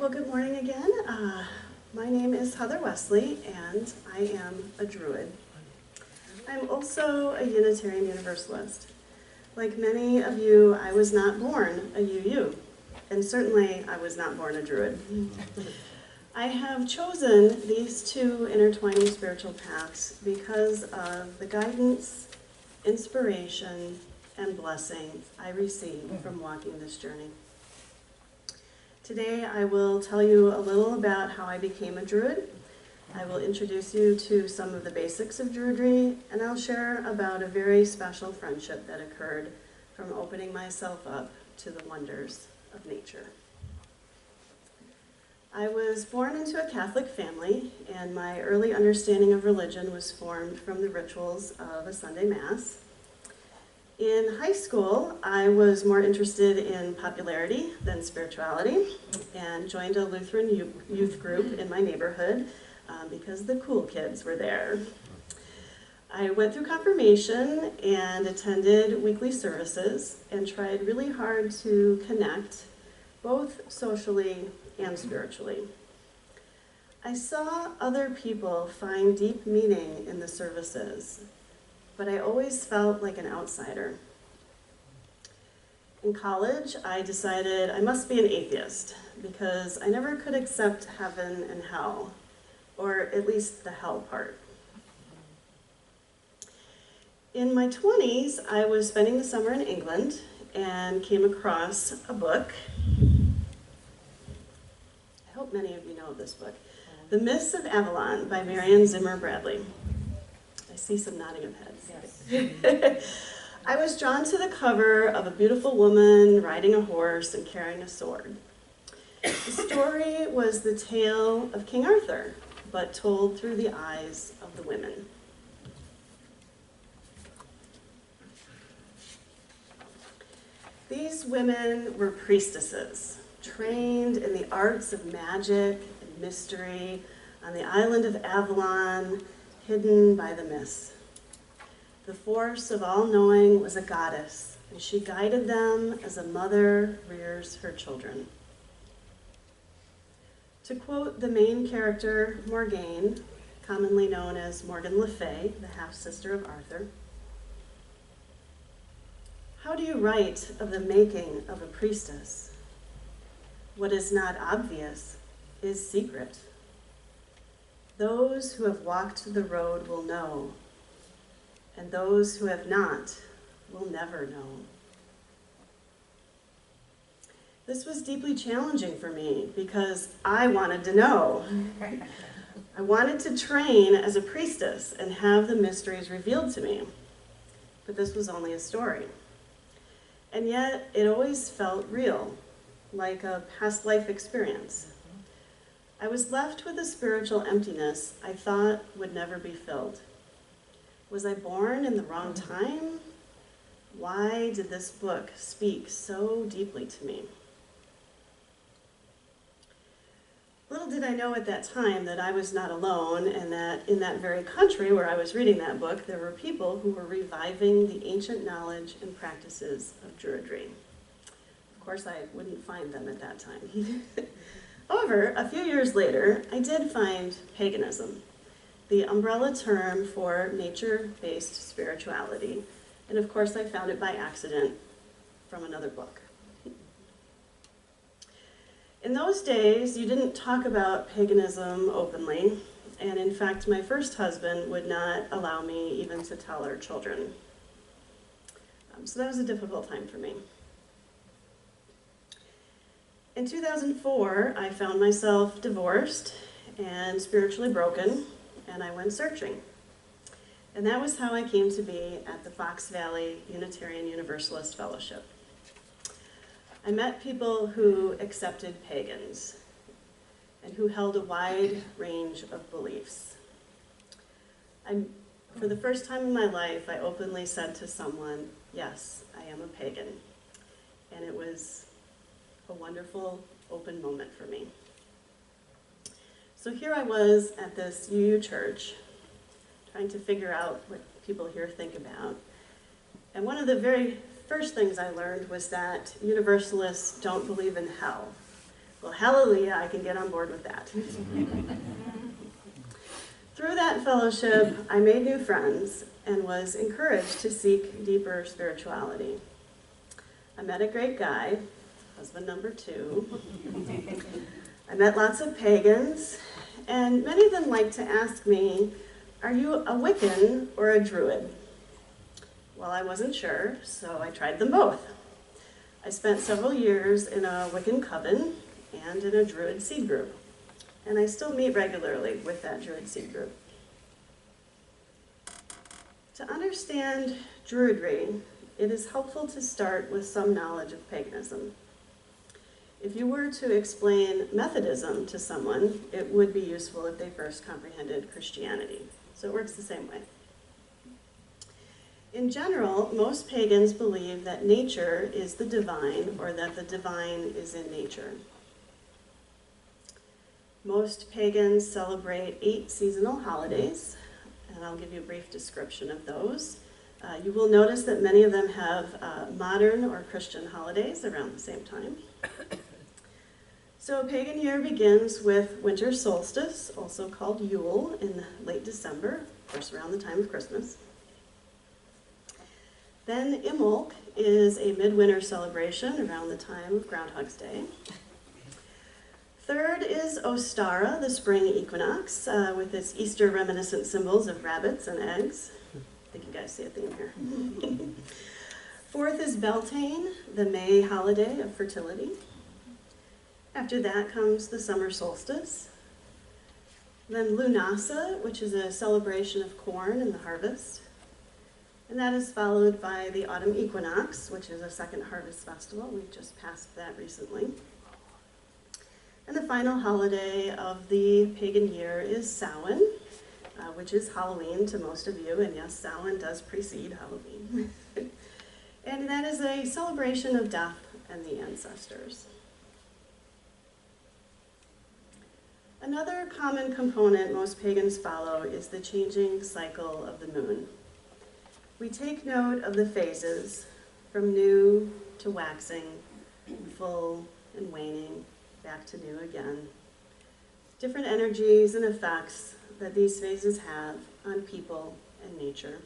Well, good morning again. My name is Heather Wesley, and I am a Druid. I'm also a Unitarian Universalist. Like many of you, I was not born a UU, and certainly I was not born a Druid. I have chosen these two intertwining spiritual paths because of the guidance, inspiration, and blessing I receive from walking this journey. Today I will tell you a little about how I became a Druid. I will introduce you to some of the basics of Druidry, and I'll share about a very special friendship that occurred from opening myself up to the wonders of nature. I was born into a Catholic family, and my early understanding of religion was formed from the rituals of a Sunday Mass. In high school, I was more interested in popularity than spirituality and joined a Lutheran youth group in my neighborhood because the cool kids were there. I went through confirmation and attended weekly services and tried really hard to connect both socially and spiritually. I saw other people find deep meaning in the services, but I always felt like an outsider. In college, I decided I must be an atheist because I never could accept heaven and hell, or at least the hell part. In my 20s, I was spending the summer in England and came across a book. I hope many of you know this book, The Myths of Avalon by Marion Zimmer Bradley. I see some nodding of heads. Yes. I was drawn to the cover of a beautiful woman riding a horse and carrying a sword. The story was the tale of King Arthur, but told through the eyes of the women. These women were priestesses, trained in the arts of magic and mystery on the island of Avalon, hidden by the mist. The force of all-knowing was a goddess, and she guided them as a mother rears her children. To quote the main character, Morgane, commonly known as Morgan Le Fay, the half-sister of Arthur, how do you write of the making of a priestess? What is not obvious is secret. Those who have walked the road will know, and those who have not will never know. This was deeply challenging for me because I wanted to know. I wanted to train as a priestess and have the mysteries revealed to me, but this was only a story. And yet it always felt real, like a past life experience. I was left with a spiritual emptiness I thought would never be filled. Was I born in the wrong time? Why did this book speak so deeply to me? Little did I know at that time that I was not alone, and that in that very country where I was reading that book, there were people who were reviving the ancient knowledge and practices of Druidry. Of course, I wouldn't find them at that time. However, a few years later, I did find paganism, the umbrella term for nature-based spirituality. And of course, I found it by accident from another book. In those days, you didn't talk about paganism openly, and in fact, my first husband would not allow me even to tell our children. So that was a difficult time for me. In 2004, I found myself divorced and spiritually broken, and I went searching. And that was how I came to be at the Fox Valley Unitarian Universalist Fellowship. I met people who accepted pagans and who held a wide range of beliefs. For the first time in my life, I openly said to someone, yes, I am a pagan. And it was a wonderful, open moment for me. So here I was at this UU church, trying to figure out what people here think about. And one of the very first things I learned was that Universalists don't believe in hell, Well, hallelujah, I can get on board with that. Through that fellowship, I made new friends and was encouraged to seek deeper spirituality. I met a great guy, husband number 2. I met lots of pagans, and many of them liked to ask me, "Are you a Wiccan or a Druid?" Well, I wasn't sure, so I tried them both. I spent several years in a Wiccan coven and in a Druid seed group, and I still meet regularly with that Druid seed group. To understand Druidry, it is helpful to start with some knowledge of paganism. If you were to explain Methodism to someone, it would be useful if they first comprehended Christianity. So it works the same way. In general, most pagans believe that nature is the divine, or that the divine is in nature. Most pagans celebrate 8 seasonal holidays, and I'll give you a brief description of those. You will notice that many of them have modern or Christian holidays around the same time. So a pagan year begins with winter solstice, also called Yule, in late December, of course around the time of Christmas. Then Imbolc is a midwinter celebration around the time of Groundhog's Day. Third is Ostara, the spring equinox, with its Easter reminiscent symbols of rabbits and eggs. I think you guys see a theme here. Fourth is Beltane, the May holiday of fertility. After that comes the summer solstice. Then Lunasa, which is a celebration of corn and the harvest. And that is followed by the autumn equinox, which is a second harvest festival. We just passed that recently. And the final holiday of the pagan year is Samhain, which is Halloween to most of you. And yes, Samhain does precede Halloween. And that is a celebration of death and the ancestors. Another common component most pagans follow is the changing cycle of the moon. We take note of the phases from new to waxing, full and waning, back to new again. Different energies and effects that these phases have on people and nature.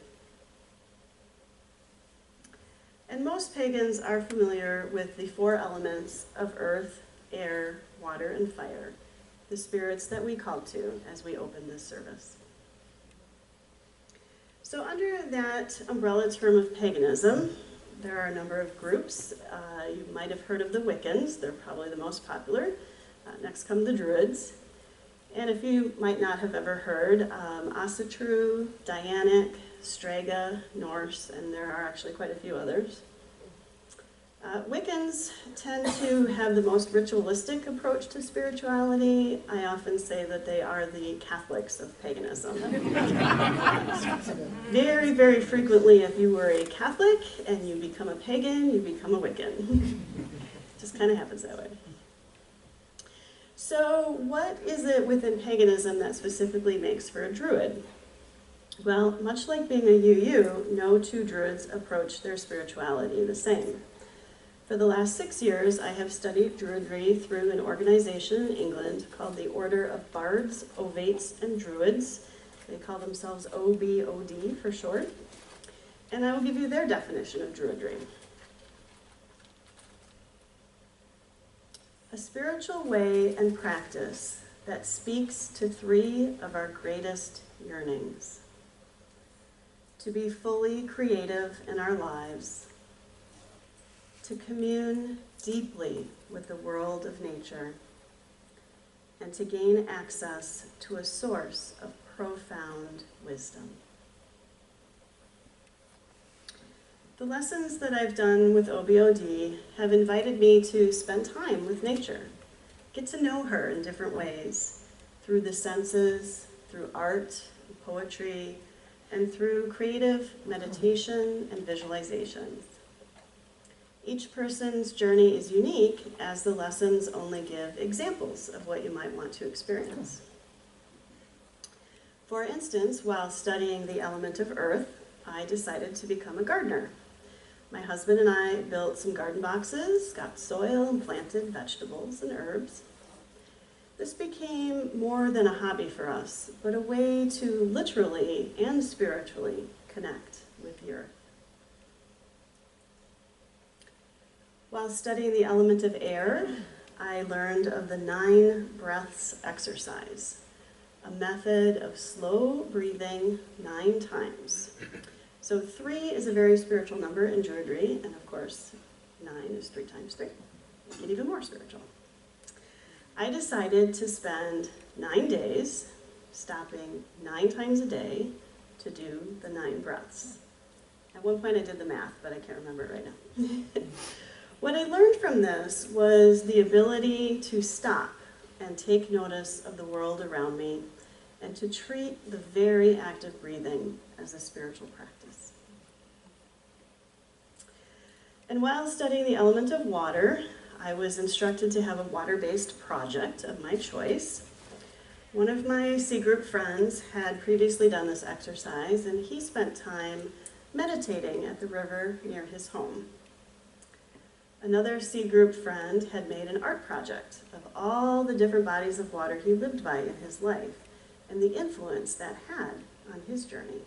And most pagans are familiar with the 4 elements of earth, air, water, and fire, the spirits that we call to as we open this service. So under that umbrella term of paganism, there are a number of groups. You might have heard of the Wiccans. They're probably the most popular. Next come the Druids. And if you might not have ever heard, Asatru, Dianic, Strega, Norse, and there are actually quite a few others. Wiccans tend to have the most ritualistic approach to spirituality. I often say that they are the Catholics of paganism. Very, very frequently, if you were a Catholic and you become a pagan, you become a Wiccan. Just kind of happens that way. So what is it within paganism that specifically makes for a Druid? Well, much like being a UU, no 2 Druids approach their spirituality the same. For the last 6 years, I have studied Druidry through an organization in England called the Order of Bards, Ovates, and Druids. They call themselves OBOD for short. And I will give you their definition of Druidry. A spiritual way and practice that speaks to 3 of our greatest yearnings: to be fully creative in our lives, to commune deeply with the world of nature, and to gain access to a source of profound wisdom. The lessons that I've done with OBOD have invited me to spend time with nature, get to know her in different ways, through the senses, through art, poetry, and through creative meditation and visualization. Each person's journey is unique, as the lessons only give examples of what you might want to experience. For instance, while studying the element of earth, I decided to become a gardener. My husband and I built some garden boxes, got soil, and planted vegetables and herbs. This became more than a hobby for us, but a way to literally and spiritually connect with the earth. While studying the element of air, I learned of the 9 breaths exercise, a method of slow breathing 9 times. So 3 is a very spiritual number in Druidry, and of course, 9 is 3 times 3. Make it even more spiritual. I decided to spend 9 days, stopping 9 times a day, to do the 9 breaths. At one point I did the math, but I can't remember it right now. What I learned from this was the ability to stop and take notice of the world around me and to treat the very act of breathing as a spiritual practice. And while studying the element of water, I was instructed to have a water-based project of my choice. One of my C group friends had previously done this exercise, and he spent time meditating at the river near his home. Another C group friend had made an art project of all the different bodies of water he lived by in his life and the influence that had on his journey.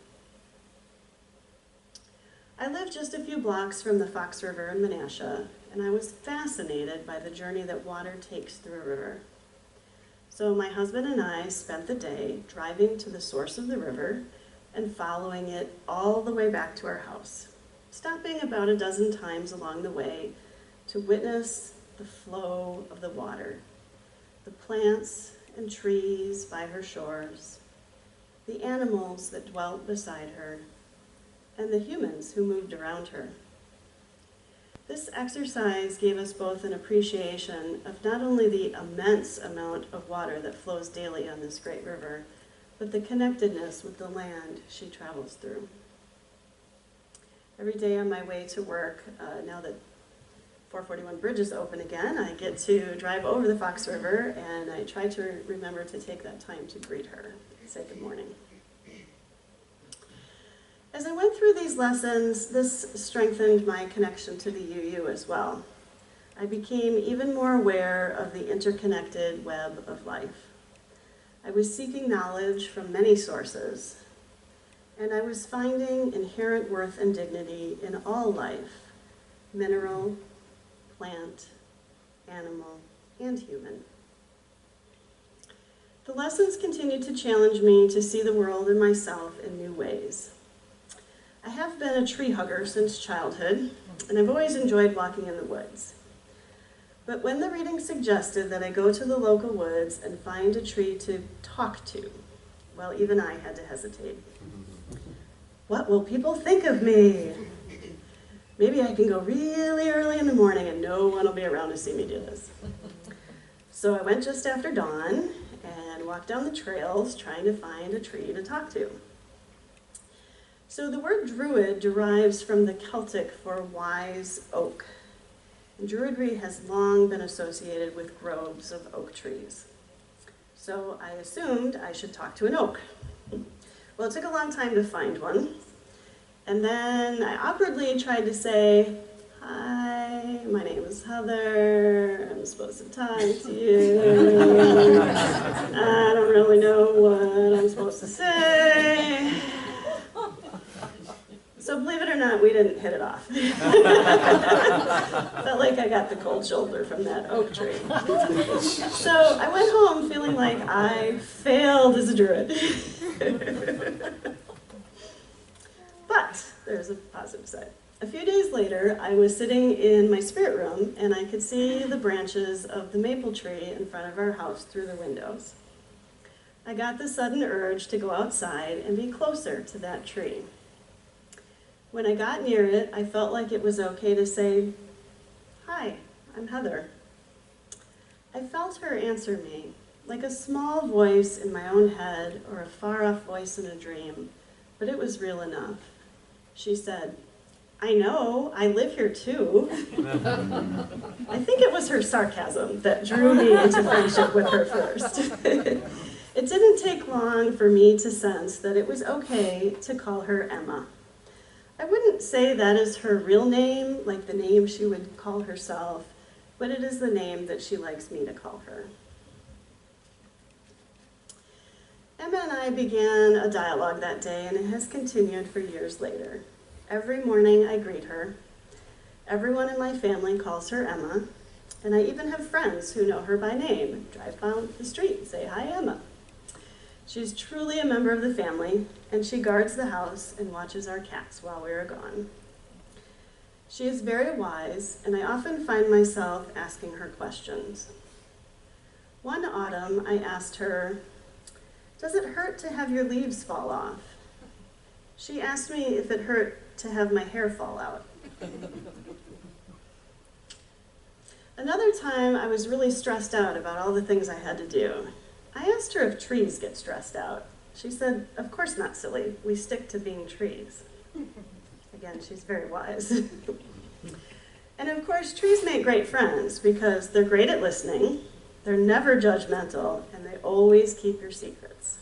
I lived just a few blocks from the Fox River in Menasha, and I was fascinated by the journey that water takes through a river. So my husband and I spent the day driving to the source of the river and following it all the way back to our house, stopping about a dozen times along the way to witness the flow of the water, the plants and trees by her shores, the animals that dwelt beside her, and the humans who moved around her. This exercise gave us both an appreciation of not only the immense amount of water that flows daily on this great river, but the connectedness with the land she travels through. Every day on my way to work, now that 441 Bridge is open again, I get to drive over the Fox River, and I try to remember to take that time to greet her and say good morning. As I went through these lessons, this strengthened my connection to the UU as well. I became even more aware of the interconnected web of life. I was seeking knowledge from many sources, and I was finding inherent worth and dignity in all life, mineral, plant, animal, and human. The lessons continued to challenge me to see the world and myself in new ways. I have been a tree hugger since childhood, and I've always enjoyed walking in the woods. But when the reading suggested that I go to the local woods and find a tree to talk to, well, even I had to hesitate. What will people think of me? Maybe I can go really early in the morning and no one will be around to see me do this. So I went just after dawn and walked down the trails trying to find a tree to talk to. So the word druid derives from the Celtic for wise oak. And Druidry has long been associated with groves of oak trees. So I assumed I should talk to an oak. Well, it took a long time to find one. And then I awkwardly tried to say, "Hi, my name is Heather. I'm supposed to talk to you. I don't really know what I'm supposed to say." So believe it or not, we didn't hit it off. Felt like I got the cold shoulder from that oak tree. So I went home feeling like I failed as a druid. But there's a positive side. A few days later, I was sitting in my spirit room and I could see the branches of the maple tree in front of our house through the windows. I got the sudden urge to go outside and be closer to that tree. When I got near it, I felt like it was okay to say, "Hi, I'm Heather." I felt her answer me, like a small voice in my own head or a far-off voice in a dream, but it was real enough. She said, "I know, I live here too." I think it was her sarcasm that drew me into friendship with her first. It didn't take long for me to sense that it was okay to call her Emma. I wouldn't say that is her real name, like the name she would call herself, but it is the name that she likes me to call her. Emma and I began a dialogue that day, and it has continued for years later. Every morning I greet her. Everyone in my family calls her Emma, and I even have friends who know her by name, drive down the street and say, "Hi, Emma." She's truly a member of the family, and she guards the house and watches our cats while we are gone. She is very wise, and I often find myself asking her questions. One autumn, I asked her, "Does it hurt to have your leaves fall off?" She asked me if it hurt to have my hair fall out. Another time, I was really stressed out about all the things I had to do. I asked her if trees get stressed out. She said, "Of course not, silly. We stick to being trees." Again, she's very wise. And of course, trees make great friends because they're great at listening, they're never judgmental, and they always keep your secrets.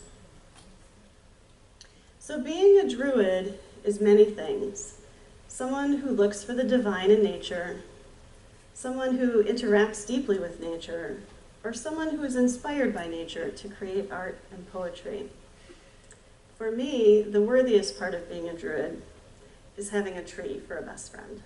So being a druid is many things. Someone who looks for the divine in nature, someone who interacts deeply with nature, or someone who is inspired by nature to create art and poetry. For me, the worthiest part of being a druid is having a tree for a best friend.